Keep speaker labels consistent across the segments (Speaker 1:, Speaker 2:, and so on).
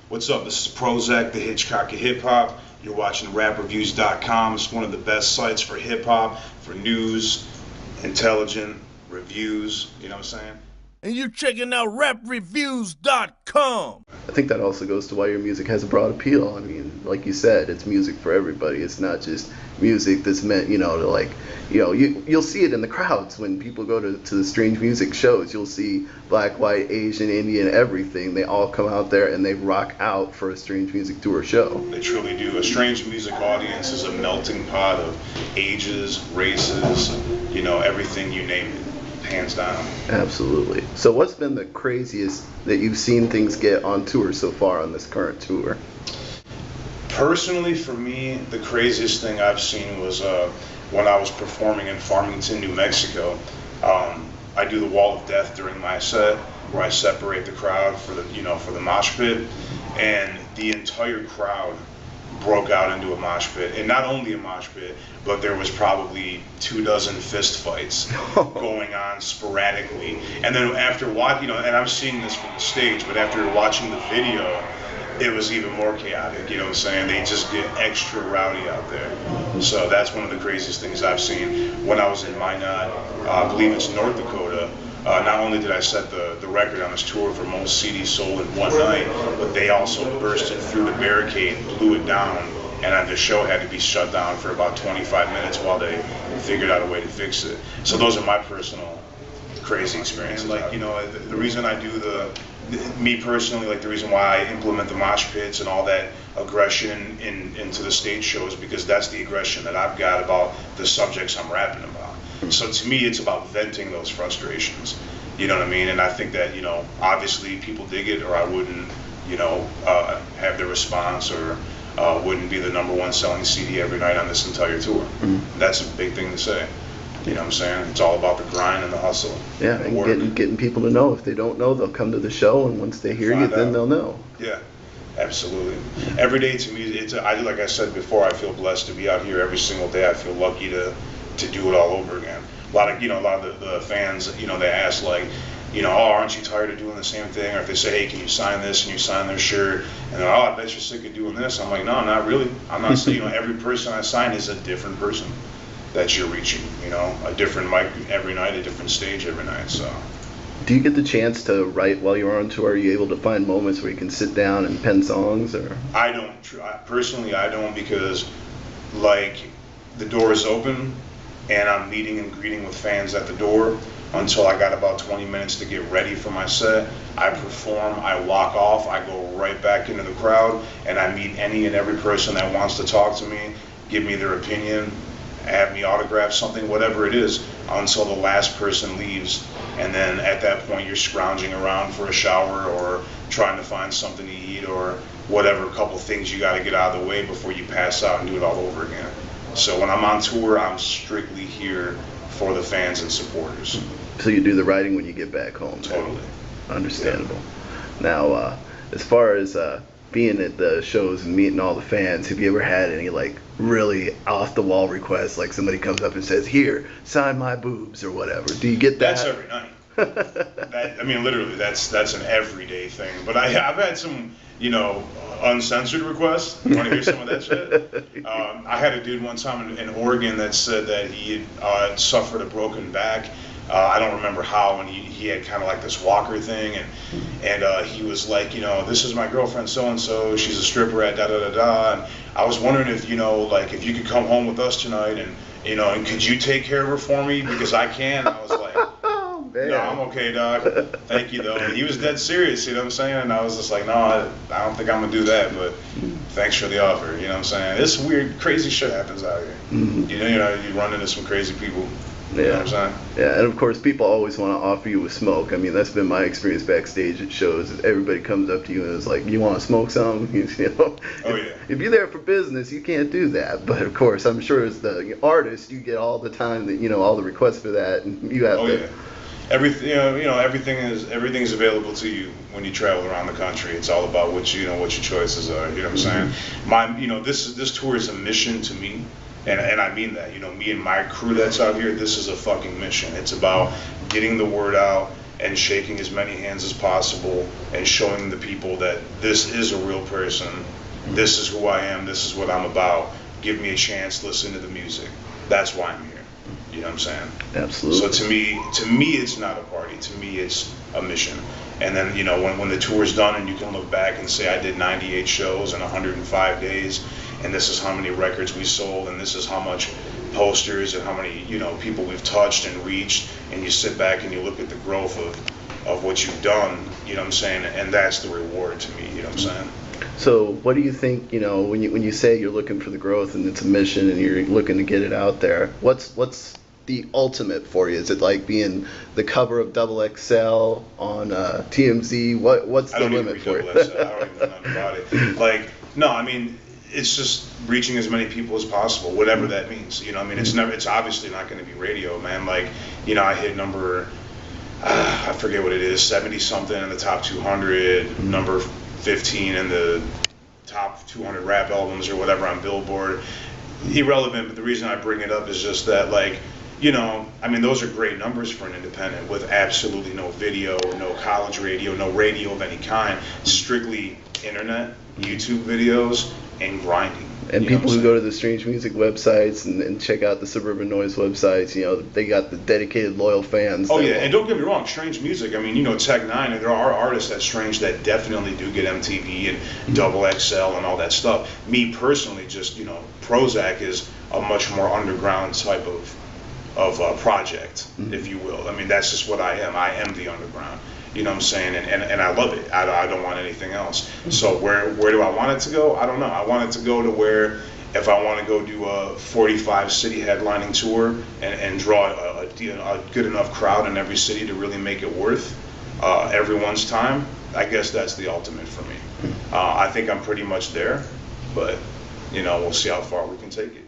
Speaker 1: What's up? This is Prozak, the Hitchcock of Hip Hop. You're watching RapReviews.com. It's one of the best sites for hip hop, for news, intelligent reviews. You know what I'm saying?
Speaker 2: And you're checking out RapReviews.com.
Speaker 3: I think that also goes to why your music has a broad appeal. I mean, like you said, it's music for everybody. It's not just music that's meant, to like, you'll see it in the crowds when people go to the Strange Music shows. You'll see black, white, Asian, Indian, everything. They all come out there and they rock out for a Strange Music Tour show.
Speaker 1: They truly do. A Strange Music audience is a melting pot of ages, races, everything you name it. Hands down.
Speaker 3: Absolutely. So what's been the craziest that you've seen things get on tour so far on this current tour?
Speaker 1: Personally, for me, the craziest thing I've seen was when I was performing in Farmington, New Mexico. I do the Wall of Death during my set, where I separate the crowd for the mosh pit, and the entire crowd broke out into a mosh pit, and not only a mosh pit, but there was probably 24 fist fights going on sporadically. And then after watching, and I'm seeing this from the stage, but after watching the video, it was even more chaotic. You know what I'm saying? They just get extra rowdy out there. So that's one of the craziest things I've seen. When I was in Minot, I believe it's North Dakota. Not only did I set the record on this tour for most CDs sold in one night, but they also bursted through the barricade, blew it down, and the show had to be shut down for about 25 minutes while they figured out a way to fix it. So those are my personal crazy experiences. Like, the reason I do me personally, like the reason why I implement the mosh pits and all that aggression into the stage show is because that's the aggression that I've got about the subjects I'm rapping about. So to me, it's about venting those frustrations. You know what I mean? And I think that, obviously people dig it, or I wouldn't, have the response, or wouldn't be the #1 selling CD every night on this entire tour. That's a big thing to say. You know what I'm saying? It's all about the grind and the hustle.
Speaker 3: Yeah, and getting people to know. If they don't know, they'll come to the show, and once they hear you, then they'll know.
Speaker 1: Yeah, absolutely. Every day to me, like I said before, I feel blessed to be out here every single day. I feel lucky to do it all over again. A lot of the fans, they ask like, oh, aren't you tired of doing the same thing? Or if they say, hey, can you sign this, and you sign their shirt, and they're, oh, I bet you're sick of doing this. I'm like, no, not really. I'm not saying, every person I sign is a different person that you're reaching, a different mic every night, a different stage every night. So
Speaker 3: do you get the chance to write while you're on tour? Are you able to find moments where you can sit down and pen songs? Or
Speaker 1: I don't. Personally, I don't, because like the door is open and I'm meeting and greeting with fans at the door until I got about 20 minutes to get ready for my set. I perform, I walk off, I go right back into the crowd, and I meet any and every person that wants to talk to me, give me their opinion, have me autograph something, whatever it is, until the last person leaves. And then at that point, you're scrounging around for a shower, or trying to find something to eat, or whatever, a couple things you got to get out of the way before you pass out and do it all over again. So when I'm on tour, I'm strictly here for the fans and supporters.
Speaker 3: So you do the writing when you get back home?
Speaker 1: Totally.
Speaker 3: Understandable. Yeah. Now, as far as being at the shows and meeting all the fans, have you ever had any like really off the wall requests, like somebody comes up and says, here, sign my boobs or whatever? Do you get that?
Speaker 1: That's every night. Literally, that's an everyday thing. But I've had some, uncensored requests. You want to hear some of that shit? I had a dude one time in Oregon that said that he had suffered a broken back. I don't remember how, and he had kind of like this walker thing, and he was like, this is my girlfriend so-and-so, she's a stripper at da-da-da-da, and I was wondering if, like if you could come home with us tonight, and, and could you take care of her for me, because I can. And I was like, no, I'm okay, dog. Thank you, though. And he was dead serious, you know what I'm saying? And I was just like, no, I don't think I'm going to do that, but thanks for the offer, you know what I'm saying? This weird, crazy shit happens out here. You run into some crazy people. You know what I'm saying?
Speaker 3: Yeah, and of course, people always want to offer you a smoke. I mean, that's been my experience backstage at shows. Everybody comes up to you and is like, you want to smoke some?
Speaker 1: Oh, yeah.
Speaker 3: If you're there for business, you can't do that. But of course, I'm sure as the artist, you get all the time that, all the requests for that, and you have to.
Speaker 1: Yeah. Everything, everything is available to you when you travel around the country. It's all about what your choices are. You know what I'm saying? This tour is a mission to me. And I mean that, me and my crew that's out here, this is a fucking mission. It's about getting the word out, and shaking as many hands as possible and showing the people that this is a real person. This is who I am. This is what I'm about. Give me a chance. Listen to the music. That's why I'm here. You know what I'm saying?
Speaker 3: Absolutely.
Speaker 1: So to me, it's not a party. To me, it's a mission. And then, you know, when the tour's done and you can look back and say, I did 98 shows in 105 days, and this is how many records we sold, and this is how much posters and how many, you know, people we've touched and reached, and you sit back and you look at the growth of what you've done, you know what I'm saying? And that's the reward to me, you know what I'm saying?
Speaker 3: So what do you think, you know, when you say you're looking for the growth and it's a mission and you're looking to get it out there, what's the ultimate for you? Is it like being the cover of Double XL on TMZ? What's the limit for you?
Speaker 1: I don't even know nothing about it. Like, no, I mean, it's just reaching as many people as possible, whatever that means. You know, I mean, it's obviously not going to be radio, man. Like, you know, I hit number, I forget what it is, 70 something in the top 200, number 15 in the top 200 rap albums or whatever on Billboard. Irrelevant, but the reason I bring it up is just that, like, you know, I mean, those are great numbers for an independent with absolutely no video, no college radio, no radio of any kind, strictly internet, YouTube videos, and grinding.
Speaker 3: And people who go to the Strange Music websites and check out the Suburban Noise websites, you know, they got the dedicated, loyal fans.
Speaker 1: Oh, yeah, and don't get me wrong, Strange Music, I mean, you know, Tech Nine, and there are artists at Strange that definitely do get MTV and Double XL and all that stuff. Me personally, just, you know, Prozak is a much more underground type of project, if you will. I mean, that's just what I am. I am the underground. You know what I'm saying? And I love it. I don't want anything else. So where do I want it to go? I don't know. I want it to go to where if I want to go do a 45 city headlining tour and draw a good enough crowd in every city to really make it worth everyone's time, I guess that's the ultimate for me. I think I'm pretty much there, but, you know, we'll see how far we can take it.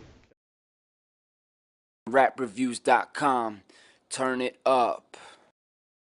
Speaker 2: Rapreviews.com. Turn it up.